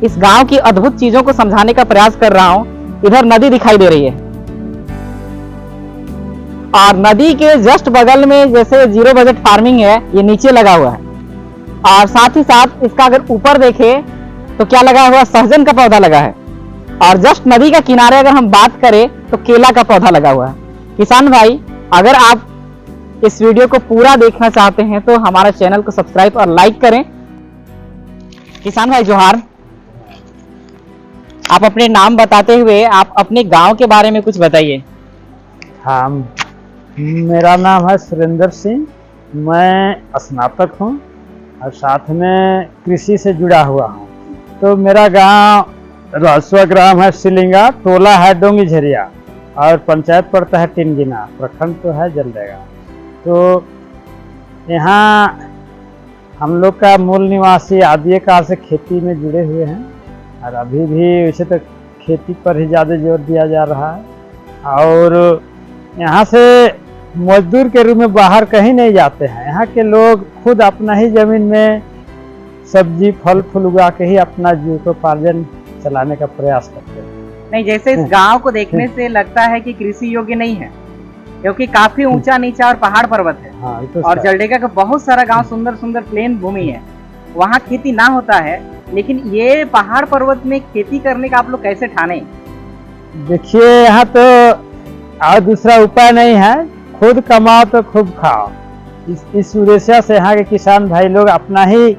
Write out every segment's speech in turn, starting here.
इस गांव की अद्भुत चीजों को समझाने का प्रयास कर रहा हूं। इधर नदी दिखाई दे रही है और नदी के जस्ट बगल में जैसे जीरो बजट फार्मिंग है, ये नीचे लगा हुआ है। और साथ ही साथ इसका अगर ऊपर देखे तो क्या लगा हुआ, सहजन का पौधा लगा है। और जस्ट नदी का किनारे अगर हम बात करें तो केला का पौधा लगा हुआ है। किसान भाई, अगर आप इस वीडियो को पूरा देखना चाहते हैं तो हमारा चैनल को सब्सक्राइब और लाइक करें। किसान भाई जोहार, आप अपने नाम बताते हुए आप अपने गांव के बारे में कुछ बताइए। हाँ, मेरा नाम है सुरेंद्र सिंह, मैं स्नातक हूँ और साथ में कृषि से जुड़ा हुआ हूँ। तो मेरा गांव राजस्व ग्राम है सिलिंगा, टोला है डोंगी झरिया और पंचायत पड़ता है टिनगिना, प्रखंड तो है जलदेगा। तो यहाँ हम लोग का मूल निवासी आदिय काल से खेती में जुड़े हुए हैं और अभी भी वैसे तो खेती पर ही ज़्यादा जोर दिया जा रहा है। और यहाँ से मजदूर के रूप में बाहर कहीं नहीं जाते हैं। यहाँ के लोग खुद अपना ही जमीन में सब्जी फल फूल उगा के ही अपना जीविकोपार्जन चलाने का प्रयास करते हैं। नहीं, जैसे इस गांव को देखने से लगता है कि कृषि योग्य नहीं है, क्योंकि काफी ऊंचा नीचा और पहाड़ पर्वत है। हाँ, तो और जलडेगा का बहुत सारा गांव सुंदर सुंदर प्लेन भूमि है, वहाँ खेती ना होता है। लेकिन ये पहाड़ पर्वत में खेती करने का आप लोग कैसे ठाने? देखिए, यहाँ तो और दूसरा उपाय नहीं है, खुद कमाओ तो खूब खाओ। इस उद्देश्य से यहाँ के किसान भाई लोग अपना ही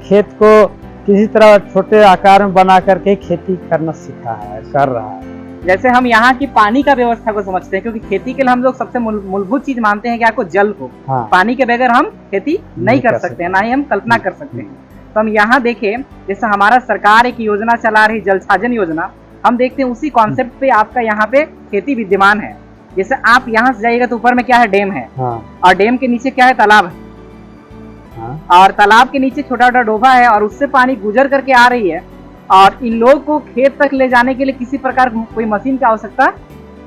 खेत को किसी तरह छोटे आकार में बना करके खेती करना सीखा है, कर रहा है। जैसे हम यहाँ की पानी का व्यवस्था को समझते हैं, क्योंकि खेती के लिए हम लोग सबसे मूलभूत चीज मानते हैं कि आपको जल हो। हाँ। पानी के बगैर हम खेती नहीं कर सकते हैं, ना ही हम कल्पना कर सकते हैं। तो हम यहाँ देखें, जैसे हमारा सरकार एक योजना चला रही जल साजन योजना, हम देखते हैं उसी कॉन्सेप्ट पे आपका यहाँ पे खेती विद्यमान है। जैसे आप यहाँ से जाइएगा तो ऊपर में क्या है, डैम है। हाँ। और डैम के नीचे क्या है, तालाब है। हाँ। और तालाब के नीचे छोटा छोटा डोभा है और उससे पानी गुजर करके आ रही है। और इन लोगों को खेत तक ले जाने के लिए किसी प्रकार कोई मशीन की आवश्यकता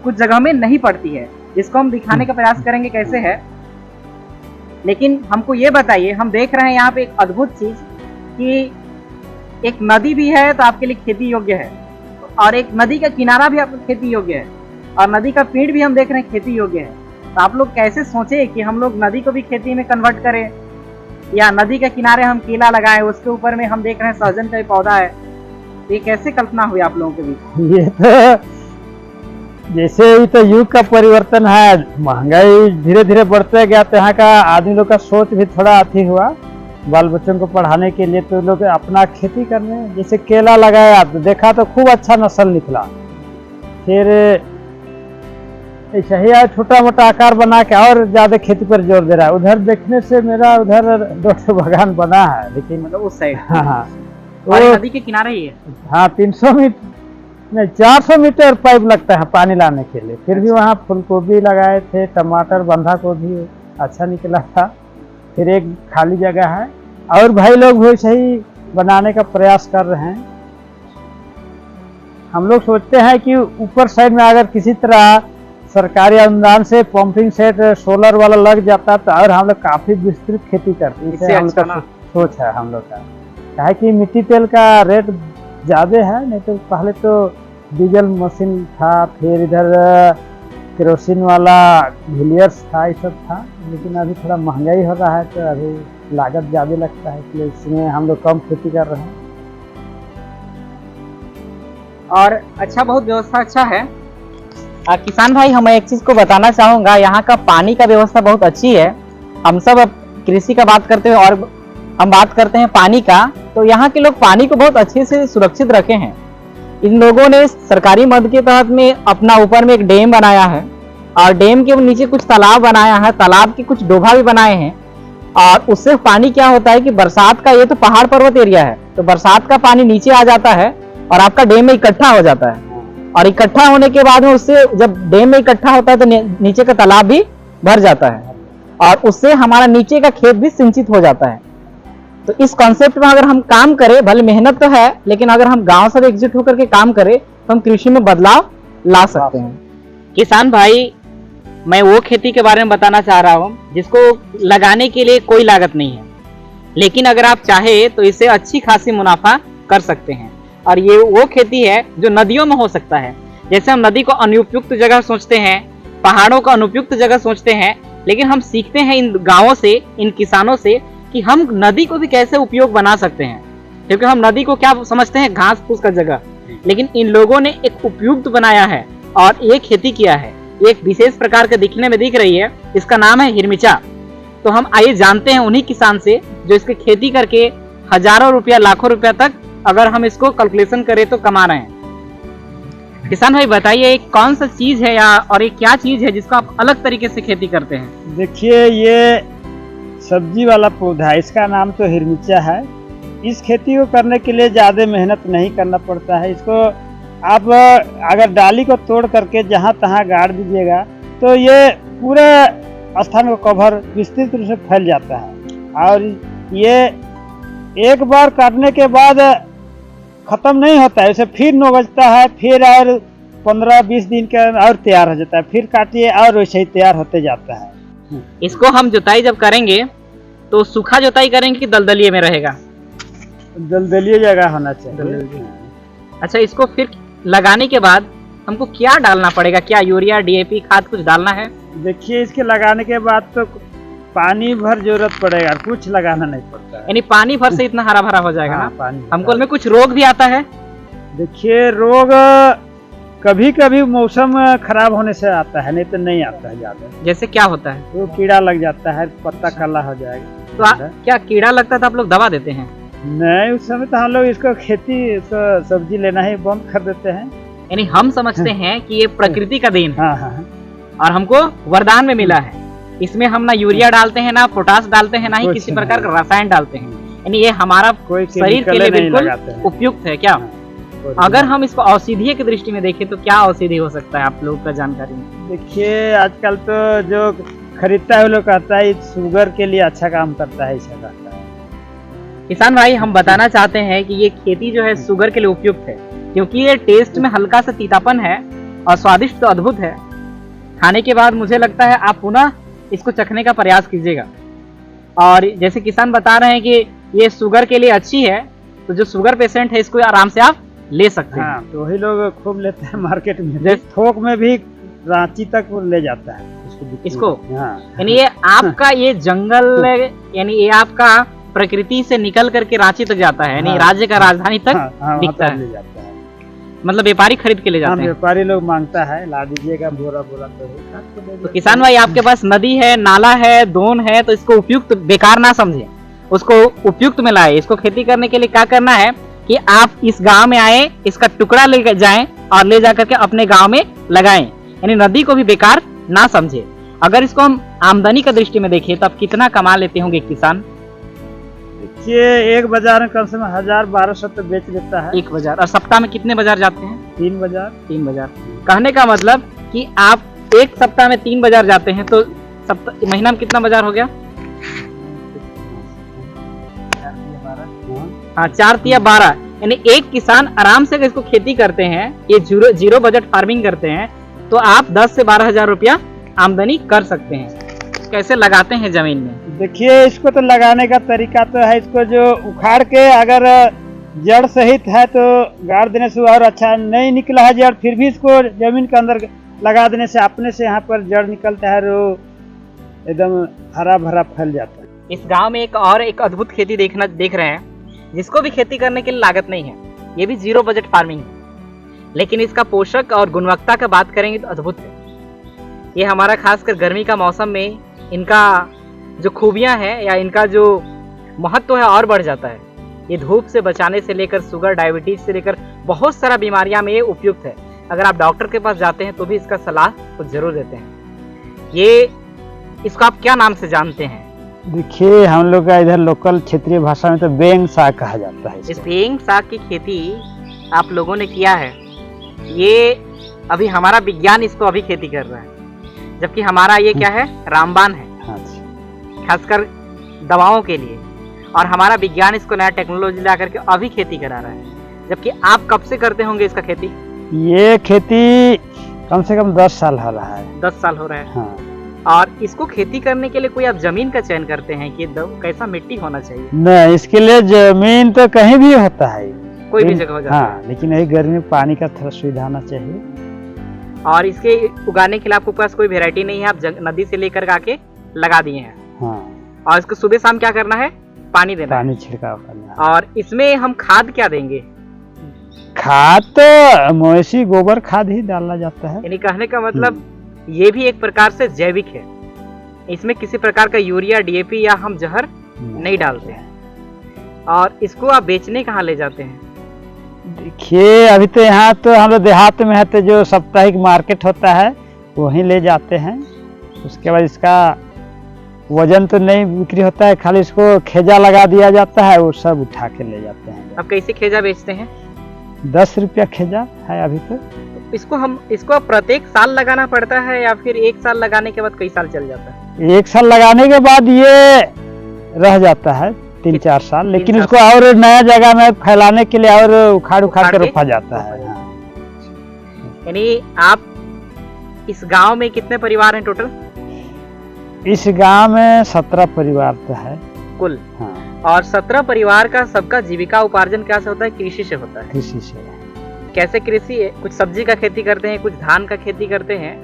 कुछ जगह में नहीं पड़ती है, जिसको हम दिखाने का प्रयास करेंगे कैसे है। लेकिन हमको ये बताइए, हम देख रहे हैं यहाँ पे एक अद्भुत चीज कि एक नदी भी है तो आपके लिए खेती योग्य है, और एक नदी का किनारा भी आपको खेती योग्य है, और नदी का पेड़ भी हम देख रहे हैं खेती योग्य है। तो आप लोग कैसे सोचे कि हम लोग नदी को भी खेती में कन्वर्ट करें, या नदी के किनारे हम केला लगाएं, उसके ऊपर में हम देख रहे हैं सहजन का पौधा है। ये कैसे कल्पना हुई आप लोगों के बीच? ये तो जैसे ही तो युग का परिवर्तन है, महंगाई धीरे धीरे बढ़ते गया, तो यहाँ का आदमी लोग का सोच भी थोड़ा अति हुआ। बाल बच्चों को पढ़ाने के लिए तो लोग अपना खेती करने, जैसे केला लगाया तो देखा तो खूब अच्छा नस्ल निकला। फिर ऐसा ही छोटा मोटा आकार बना के और ज्यादा खेती पर जोर दे रहा है। उधर देखने से मेरा उधर 2 बागान बना है, लेकिन मतलब उस साइड। हाँ, और नदी के किनारे ही है। हाँ, 300 मीटर नहीं 400 मीटर पाइप लगता है पानी लाने के लिए। फिर भी वहाँ फूल गोभी लगाए थे, टमाटर, बंधा गोभी अच्छा निकला था। फिर एक खाली जगह है और भाई लोग भी सही बनाने का प्रयास कर रहे हैं। हम लोग सोचते हैं कि ऊपर साइड में अगर किसी तरह सरकारी अनुदान से पंपिंग सेट सोलर वाला लग जाता तो और हम लोग काफी विस्तृत खेती करते। इससे हम लोग का सोच है हम लोग का, क्या है कि मिट्टी तेल का रेट ज्यादा है। नहीं तो पहले तो डीजल मशीन था, फिर इधर केरोसिन वाला व्हीलियर्स था, ये सब था। लेकिन अभी थोड़ा महंगाई हो रहा है तो अभी लागत ज्यादा लगता है, इसलिए इसमें हम लोग कम खेती कर रहे हैं। और अच्छा, बहुत व्यवस्था अच्छा है। किसान भाई, हम एक चीज को बताना चाहूंगा, यहाँ का पानी का व्यवस्था बहुत अच्छी है। हम सब अब कृषि का बात करते हैं और हम बात करते हैं पानी का, तो यहाँ के लोग पानी को बहुत अच्छे से सुरक्षित रखे हैं। इन लोगों ने सरकारी मद के तहत में अपना ऊपर में एक डैम बनाया है और डैम के नीचे कुछ तालाब बनाया है, तालाब के कुछ डोभा भी बनाए हैं। और उससे पानी क्या होता है कि बरसात का, ये तो पहाड़ पर्वत एरिया है, तो बरसात का पानी नीचे आ जाता है और आपका डैम में इकट्ठा हो जाता है। और इकट्ठा होने के बाद में उससे जब डैम में इकट्ठा होता है तो नीचे का तालाब भी भर जाता है और उससे हमारा नीचे का खेत भी सिंचित हो जाता है। तो इस कॉन्सेप्ट में अगर हम काम करें, भले मेहनत तो है, लेकिन अगर हम गांव सब एकजुट होकर के काम करें तो हम कृषि में बदलाव ला सकते हैं। किसान भाई, मैं वो खेती के बारे में बताना चाह रहा हूँ जिसको लगाने के लिए कोई लागत नहीं है, लेकिन अगर आप चाहे तो इससे अच्छी खासी मुनाफा कर सकते हैं। और ये वो खेती है जो नदियों में हो सकता है। जैसे हम नदी को अनुपयुक्त जगह सोचते हैं, पहाड़ों को अनुपयुक्त जगह सोचते हैं, लेकिन हम सीखते हैं इन गांवों से, इन किसानों से कि हम नदी को भी कैसे उपयोग बना सकते हैं। क्योंकि हम नदी को क्या समझते हैं, घास फूस का जगह, लेकिन इन लोगों ने एक उपयुक्त बनाया है और ये खेती किया है। ये एक विशेष प्रकार के दिखने में दिख रही है, इसका नाम है हिरमिचा। तो हम आइए जानते हैं उन्हीं किसान से जो इसकी खेती करके हजारों रुपया, लाखों रुपया तक अगर हम इसको कैलकुलेशन करें तो कमा रहे हैं। किसान भाई बताइए, कौन सा चीज है या और ये क्या चीज है जिसको आप अलग तरीके से खेती करते हैं? देखिए, ये सब्जी वाला पौधा है, इसका नाम तो हिरमिचा है। इस खेती को करने के लिए ज़्यादा मेहनत नहीं करना पड़ता है। इसको आप अगर डाली को तोड़ करके जहाँ तहाँ गाड़ दीजिएगा तो ये पूरे स्थान को कवर विस्तृत रूप से फैल जाता है। और ये एक बार काटने के बाद खत्म नहीं होता है, इसे फिर नोगजता है, फिर और 15-20 दिन के और तैयार हो जाता है, फिर काटिए और वैसे ही तैयार होते जाता है। इसको हम जुताई जब करेंगे तो सूखा जुताई करेंगे कि दलदलिए में रहेगा? दलदलिए जगह होना चाहिए। अच्छा, इसको फिर लगाने के बाद हमको क्या डालना पड़ेगा? क्या यूरिया, डीएपी खाद कुछ डालना है? देखिए, इसके लगाने के बाद तो पानी भर जरूरत पड़ेगा, कुछ लगाना नहीं पड़ता है। यानी पानी भर से इतना हरा भरा हो जाएगा? हाँ, ना पानी हमको में कुछ रोग भी आता है? देखिए, रोग कभी कभी मौसम खराब होने से आता है, नहीं तो नहीं आता है ज्यादा। जैसे क्या होता है? तो कीड़ा लग जाता है, पत्ता काला हो जाएगा। तो क्या कीड़ा लगता है तो आप लोग दवा देते हैं? नहीं, उस समय तो हम लोग इसको सब्जी लेना ही बंद कर देते हैं। यानी हम समझते हैं कि ये प्रकृति का देन है। हाँ हाँ, और हमको वरदान में मिला है। इसमें हम ना यूरिया डालते हैं, ना पोटास डालते हैं, ना ही किसी प्रकार का रसायन डालते हैं। यानी ये हमारा शरीर के लिए बिल्कुल उपयुक्त है। क्या अगर हम इसको औषधीय की दृष्टि में देखें तो क्या औषधि हो सकता है आप लोगों का जानकारी में? देखिए, आजकल तो जो खरीदता है वो लोग कहता है शुगर के लिए अच्छा काम करता है, ऐसा कहता है। किसान भाई, हम बताना चाहते हैं कि ये खेती जो है शुगर के लिए उपयुक्त है, क्योंकि ये टेस्ट में हल्का सा तीतापन है और स्वादिष्ट तो अद्भुत है। खाने के बाद मुझे लगता है आप पुनः इसको चखने का प्रयास कीजिएगा। और जैसे किसान बता रहे हैं कि ये शुगर के लिए अच्छी है, तो जो शुगर पेशेंट है इसको आराम से आप ले सकते हैं। हाँ, तो वही लोग खूब लेते हैं मार्केट में, थोक में भी रांची तक वो ले जाता है इसको। हाँ। यानी ये आपका ये जंगल यानी ये आपका प्रकृति से निकल करके रांची तक जाता है, यानी राज्य का राजधानी तक दिखता है, ले जाता है। मतलब व्यापारी खरीद के ले जाते हैं। व्यापारी लोग मांगता है, ला दीजिएगा बोरा बोरा। तो किसान भाई, आपके पास नदी है, नाला है, दोन है, तो इसको उपयुक्त बेकार ना समझे, उसको उपयुक्त में लाए। इसको खेती करने के लिए क्या करना है कि आप इस गांव में आए, इसका टुकड़ा ले जाएं और ले जाकर के अपने गांव में लगाएं। यानी नदी को भी बेकार ना समझे। अगर इसको हम आमदनी का दृष्टि में देखें तो आप कितना कमा लेते होंगे किसान? देखिए, एक बाजार में कम से कम 1000-1200 तो बेच लेता है। एक बाजार। और सप्ताह में कितने बाजार जाते हैं? 3 बाजार। 3 बाजार। कहने का मतलब कि आप एक सप्ताह में 3 बाजार जाते हैं, तो महीना में कितना बाजार हो गया? हाँ, 4×3=12। यानी एक किसान आराम से इसको खेती करते हैं, ये जीरो बजट फार्मिंग करते हैं, तो आप 10 से 12 हजार रुपया आमदनी कर सकते हैं। कैसे लगाते हैं जमीन में? देखिए, इसको तो लगाने का तरीका तो है, इसको जो उखाड़ के अगर जड़ सहित है तो गाड़ देने से और अच्छा, नहीं निकला है जड़ फिर भी इसको जमीन के अंदर लगा देने से अपने से यहाँ पर जड़ निकलता है, वो एकदम हरा भरा फैल जाता है। इस गांव में एक अद्भुत खेती देख रहे हैं, जिसको भी खेती करने के लिए लागत नहीं है। ये भी जीरो बजट फार्मिंग है, लेकिन इसका पोषक और गुणवत्ता का बात करेंगे तो अद्भुत है। ये हमारा खासकर गर्मी का मौसम में इनका जो खूबियां हैं या इनका जो महत्व है और बढ़ जाता है। ये धूप से बचाने से लेकर शुगर, डायबिटीज से लेकर बहुत सारा बीमारियां में ये उपयुक्त है। अगर आप डॉक्टर के पास जाते हैं तो भी इसका सलाह कुछ जरूर देते हैं। ये इसको आप क्या नाम से जानते हैं? देखिए, हम लोग का इधर लोकल क्षेत्रीय भाषा में तो बेंग साग कहा जाता है। इस बेंग साग की खेती आप लोगों ने किया है। ये अभी हमारा विज्ञान इसको अभी खेती कर रहा है, जबकि हमारा ये क्या है, रामबाण है, खासकर दवाओं के लिए। और हमारा विज्ञान इसको नया टेक्नोलॉजी ला करके अभी खेती करा रहा है। जबकि आप कब से करते होंगे इसका खेती? ये खेती कम से कम 10 साल हो रहा है। 10 साल हो रहा है। हाँ। और इसको खेती करने के लिए कोई आप जमीन का चयन करते हैं कि कैसा मिट्टी होना चाहिए? नहीं, इसके लिए जमीन तो कहीं भी होता है। कोई भी जगह हो जाता हाँ, लेकिन यही गर्मी में पानी का थोड़ा सुविधा होना चाहिए। है। और इसके उगाने के लिए आपके पास कोई वेरायटी नहीं है, आप नदी से लेकर आके लगा दिए हैं। हाँ, और इसको सुबह शाम क्या करना है? पानी देना है। पानी छिड़काव करना है। और इसमें हम खाद क्या देंगे? खाद तो मवेशी गोबर खाद ही डाला जाता है। यानी कहने का मतलब ये भी एक प्रकार से जैविक है, इसमें किसी प्रकार का यूरिया, डीएपी या हम जहर नहीं डालते हैं। और इसको आप बेचने कहाँ ले जाते हैं? देखिए अभी तो यहाँ तो हम लोग देहात में है, तो जो साप्ताहिक मार्केट होता है वहीं ले जाते हैं। उसके बाद इसका वजन तो नहीं बिक्री होता है, खाली इसको खेजा लगा दिया जाता है, वो सब उठा के ले जाते हैं। अब कैसे खेजा बेचते हैं? 10 रुपया खेजा है अभी तो। इसको प्रत्येक साल लगाना पड़ता है या फिर एक साल लगाने के बाद कई साल चल जाता है? एक साल लगाने के बाद ये रह जाता है 3-4 साल, लेकिन उसको और नया जगह में फैलाने के लिए और उखाड़ कर रोपा जाता है। यानी आप इस गांव में कितने परिवार हैं टोटल? इस गांव में 17 परिवार तो है कुल। हाँ। और 17 परिवार का सबका जीविका उपार्जन क्या से होता है? कृषि से होता है। कृषि से। कैसे कृषि है? कुछ सब्जी का खेती करते हैं, कुछ धान का खेती करते हैं,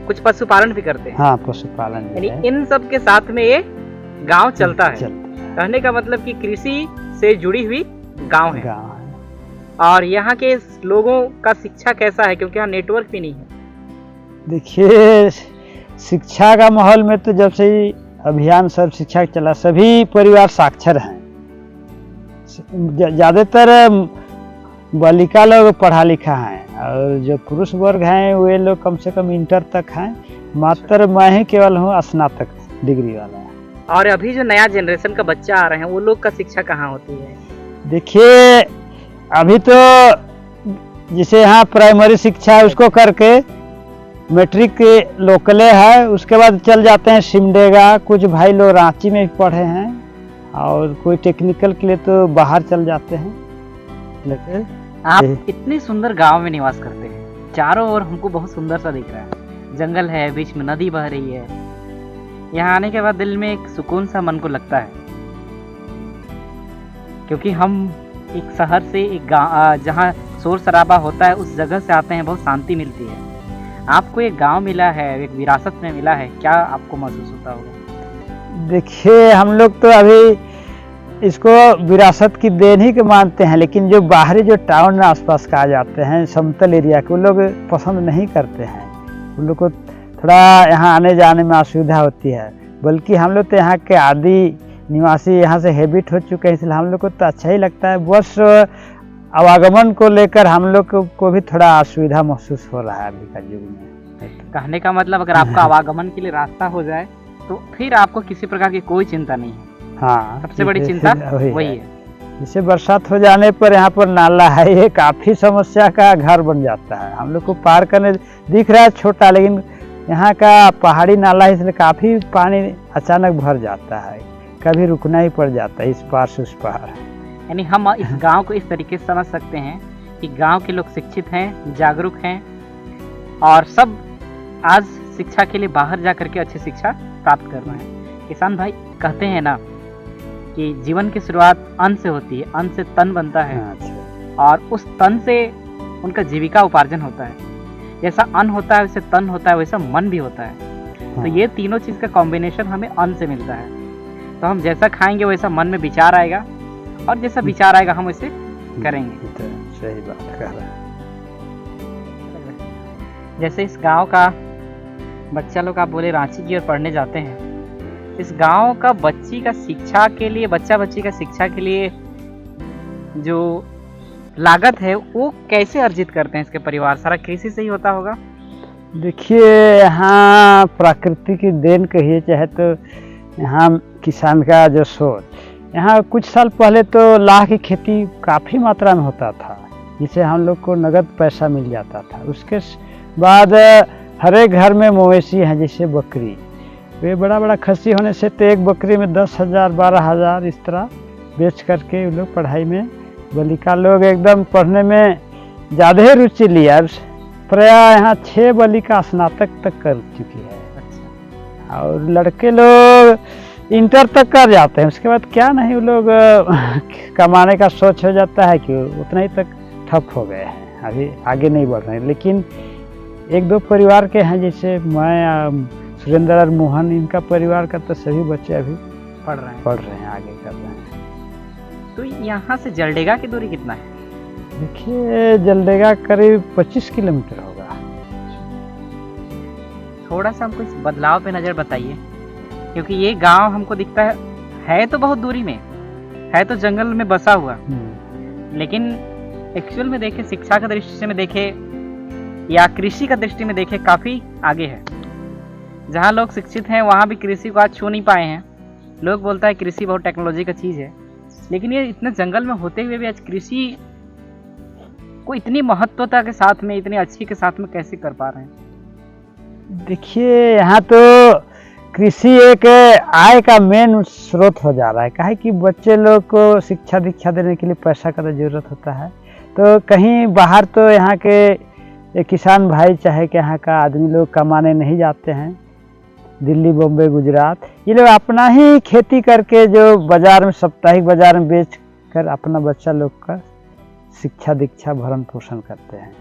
कुछ पशुपालन भी करते हैं। हाँ, पशुपालन। यानी इन सब के साथ में ये गांव चलता है। कहने का मतलब कि कृषि से जुड़ी हुई गांव है। और यहाँ के लोगों का शिक्षा कैसा है? क्योंकि यहाँ नेटवर्क भी नहीं है। देखिए शिक्षा का माहौल में तो जब से ही अभियान सब शिक्षा चला, सभी परिवार साक्षर हैं। ज्यादातर बालिका लोग पढ़ा लिखा है, और जो पुरुष वर्ग हैं वे लोग कम से कम इंटर तक हैं। मात्र मैं ही केवल हूँ स्नातक डिग्री वाला। और अभी जो नया जनरेशन का बच्चा आ रहे हैं वो लोग का शिक्षा कहाँ होती है? देखिए अभी तो जिसे यहाँ प्राइमरी शिक्षा है उसको करके मैट्रिक के लोकले है, उसके बाद चल जाते हैं सिमडेगा। कुछ भाई लोग रांची में भी पढ़े हैं, और कोई टेक्निकल के लिए तो बाहर चल जाते हैं। लेकिन आप इतने सुंदर गांव में निवास करते हैं, चारों ओर हमको बहुत सुंदर सा दिख रहा है, जंगल है, बीच में नदी बह रही है। यहाँ आने के बाद दिल में एक सुकून सा मन को लगता है, क्योंकि हम एक शहर से एक गाँव जहाँ शोर शराबा होता है उस जगह से आते हैं, बहुत शांति मिलती है। आपको एक गांव मिला है, एक विरासत में मिला है, क्या आपको महसूस होता होगा? देखिए हम लोग तो अभी इसको विरासत की देन ही के मानते हैं, लेकिन जो बाहरी जो टाउन में आसपास का आ जाते हैं समतल एरिया के, वो लोग पसंद नहीं करते हैं। उन लोग को थोड़ा यहाँ आने जाने में असुविधा होती है, बल्कि हम लोग तो यहाँ के आदि निवासी यहाँ से हैबिट हो चुके हैं, इसलिए हम लोग को तो अच्छा ही लगता है। बस आवागमन को लेकर हम लोग को भी थोड़ा असुविधा महसूस हो रहा है अभी का युग में। कहने का मतलब अगर आपका आवागमन के लिए रास्ता हो जाए तो फिर आपको किसी प्रकार की कोई चिंता नहीं है। हाँ, सबसे बड़ी चिंता वही है। जैसे बरसात हो जाने पर यहाँ पर नाला है, ये काफी समस्या का घर बन जाता है। हम लोग को पार करने दिख रहा है छोटा, लेकिन यहाँ का पहाड़ी नाला है, इसलिए काफी पानी अचानक भर जाता है, कभी रुकना ही पड़ जाता है इस पार से उस पार। यानी हम इस गांव को इस तरीके से समझ सकते हैं कि गांव के लोग शिक्षित हैं, जागरूक हैं, और सब आज शिक्षा के लिए बाहर जा करके अच्छी शिक्षा प्राप्त कर रहे हैं। किसान भाई कहते हैं ना कि जीवन की शुरुआत अन्न से होती है, अन्न से तन बनता है, और उस तन से उनका जीविका उपार्जन होता है। जैसा अन्न होता है वैसे तन होता है, वैसा मन भी होता है। तो ये तीनों चीज़ का कॉम्बिनेशन हमें अन्न से मिलता है। तो हम जैसा खाएंगे वैसा मन में विचार आएगा, और जैसा विचार आएगा हम वैसे करेंगे। तो सही बात कह रहा है। जैसे इस गांव का बच्चा लोग आप बोले रांची की ओर पढ़ने जाते हैं, इस गांव का बच्ची का शिक्षा के लिए, बच्ची का शिक्षा के लिए जो लागत है वो कैसे अर्जित करते हैं इसके परिवार? सारा कृषि से ही होता होगा। देखिए यहाँ प्रकृति की देन कहिए चाहे तो यहाँ किसान का जो सोच, यहाँ कुछ साल पहले तो लाह की खेती काफ़ी मात्रा में होता था, जिसे हम लोग को नगद पैसा मिल जाता था। उसके बाद हर एक घर में मवेशी हैं, जैसे बकरी, वे बड़ा बड़ा खस्सी होने से तो एक बकरी में 10,000 12,000 इस तरह बेच करके वो लोग पढ़ाई में, बालिका लोग एकदम पढ़ने में ज़्यादा ही रुचि लिया। प्रायः यहाँ 6 बालिका स्नातक तक कर चुकी है। और लड़के लोग इंटर तक कर जाते हैं, उसके बाद क्या नहीं वो लोग कमाने का सोच हो जाता है कि उतना ही तक ठप हो गए हैं, अभी आगे नहीं बढ़ रहे हैं। लेकिन एक दो परिवार के हैं, जैसे मैं सुरेंद्र और मोहन, इनका परिवार का तो सभी बच्चे अभी पढ़ रहे हैं, आगे कर रहे हैं। तो यहाँ से जलडेगा की दूरी कितना है? देखिए जलडेगा करीब 25 किलोमीटर होगा। थोड़ा सा हमको इस बदलाव पे नज़र बताइए, क्योंकि ये गांव हमको दिखता है तो बहुत दूरी में है, तो जंगल में बसा हुआ, लेकिन एक्चुअल में देखे, शिक्षा का दृष्टि में देखे या कृषि का दृष्टि में देखे, काफ़ी आगे है। जहाँ लोग शिक्षित हैं वहाँ भी कृषि को आज छू नहीं पाए हैं। लोग बोलता है कृषि बहुत टेक्नोलॉजी का चीज़ है, लेकिन ये इतने जंगल में होते हुए भी आज कृषि को इतनी महत्वता के साथ में, इतनी अच्छी के साथ में कैसे कर पा रहे हैं? देखिए यहाँ तो कृषि एक आय का मेन स्रोत हो जा रहा है। काहे कि बच्चे लोग को शिक्षा दीक्षा देने के लिए पैसा का तो जरूरत होता है, तो कहीं बाहर तो यहाँ के किसान भाई चाहे कि यहाँ का आदमी लोग कमाने नहीं जाते हैं, दिल्ली, बॉम्बे, गुजरात, ये लोग अपना ही खेती करके जो बाजार में, साप्ताहिक बाजार में बेच कर अपना बच्चा लोग का शिक्षा दीक्षा भरण पोषण करते हैं।